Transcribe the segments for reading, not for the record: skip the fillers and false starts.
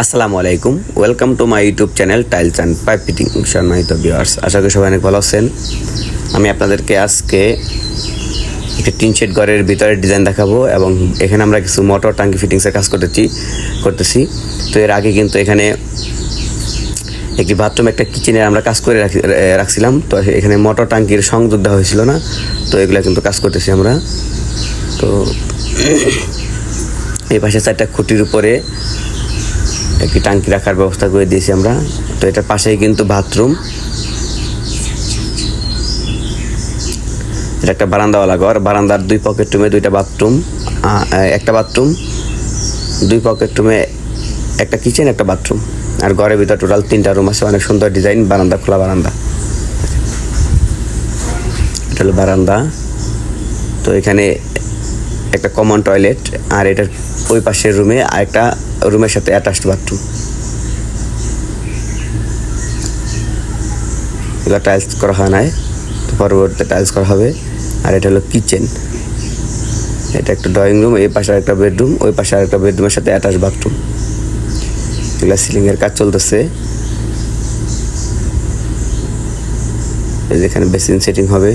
আসসালামু আলাইকুম, welcome to my YouTube channel tiles and pipe fitting. সম্মানিত ভিউয়ার্স, আশা করি সবাই অনেক ভালো আছেন। আমি আপনাদেরকে আজকে একটি টিন শেড ঘরের ভিতরের ডিজাইন দেখাবো এবং এখানে আমরা কিছু মোটর টাঙ্কি ফিটিংসের কাজ করতেছি। তো এর আগে কিন্তু এখানে একটি বাথরুম, একটা কিচেনের আমরা কাজ করে রাখছিলাম। তো এখানে মোটর টাঙ্কির সংযোগ দেওয়া হয়েছিল না, তো এগুলো কিন্তু কাজ করতেছি আমরা। তো এই পাশে 4টা খুঁটির উপরে একটি টাঙ্কি রাখার ব্যবস্থা করে দিয়েছি আমরা। তো এটার পাশেই কিন্তু বাথরুম, এটা একটা বারান্দাওয়ালা ঘর। বারান্দার 2 পকেট রুমে 2টা বাথরুম, একটা বাথরুম, 2 পকেট রুমে একটা কিচেন, একটা বাথরুম। আর ঘরের ভিতর টোটাল 3টা রুম আছে। অনেক সুন্দর ডিজাইন, বারান্দা, খোলা বারান্দা। এটা হলো বারান্দা। তো এখানে একটা কমন টয়লেট, আর এটার ওই পাশের রুমে আরেকটা রুমের সাথে অ্যাটাচড বাথরুম। এগুলো টাইলস করা হয় নাই, তো পরবর্তীতে টাইলস করা হবে। আর এটা হলো কিচেন, এটা একটা ড্রয়িং রুম, এই পাশে একটা বেডরুম, ওই পাশে আরেকটা বেডরুমের সাথে অ্যাটাচ বাথরুম। এগুলো সিলিংয়ের কাজ চলতেছে। যেখানে বেসিন সেটিং হবে।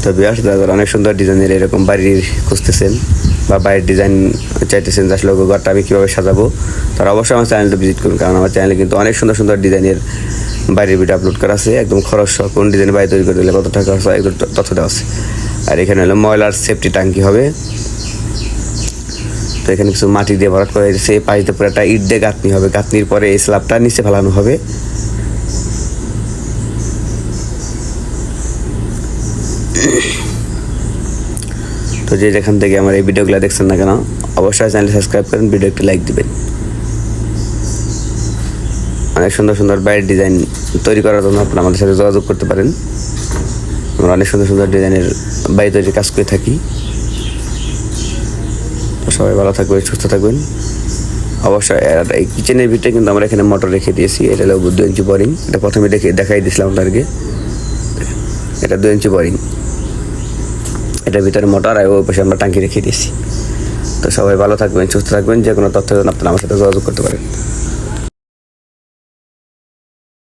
তো ভিউয়ার্স, যারা অনেক সুন্দর ডিজাইনের এরকম বাড়ির খুঁজতেছেন বা বাড়ির ডিজাইন চাইতেছেন যে আসলে ঘরটা আমি কীভাবে সাজাবো, তারা অবশ্যই আমার চ্যানেলটা ভিজিট করুন। কারণ আমার চ্যানেলে কিন্তু অনেক সুন্দর সুন্দর ডিজাইনের বাড়ির ভিডিও আপলোড করা আছে। একদম খরচ সহ কোন ডিজাইনের বাড়ি তৈরি করতে গেলে কত টাকা খরচ হয় একদম তথ্য দেওয়া আছে। আর এখানে হলো ময়লার সেফটি ট্যাঙ্কি হবে। তো এখানে কিছু মাটি দিয়ে ভরাট করা হয়েছে। এই পাশে পুরো একটা ইট দিয়ে গাঁথনি হবে। গাঁথনির পরে এই স্ল্যাবটা নিচে ফেলানো হবে। তো যে যেখান থেকে আমার এই ভিডিওগুলো দেখছেন না কেন, অবশ্যই চ্যানেল সাবস্ক্রাইব করেন, ভিডিও একটি লাইক দিবেন। অনেক সুন্দর সুন্দর বাড়ির ডিজাইন তৈরি করার জন্য আপনারা আমাদের সাথে যোগাযোগ করতে পারেন। আমরা অনেক সুন্দর সুন্দর ডিজাইনের বাড়ি তৈরির কাজ করে থাকি। তো সবাই ভালো থাকবেন, সুস্থ থাকবেন। অবশ্যই এই কিচেনের ভিতরে কিন্তু আমরা এখানে মোটর রেখে দিয়েছি। এটা হলো 2 ইঞ্চি বোরিং। এটা প্রথমে দেখাই দিয়েছিলাম আপনাদেরকে। এটা 2 ইঞ্চি বোরিং, এটার ভিতরে মোটর, আর ওই পাশে আমরা টাঙ্কি রেখে দিয়েছি। তো সবাই ভালো থাকবেন, সুস্থ থাকবেন। যে কোনো তথ্যের জন্য আপনারা আমার সাথে যোগাযোগ করতে পারেন।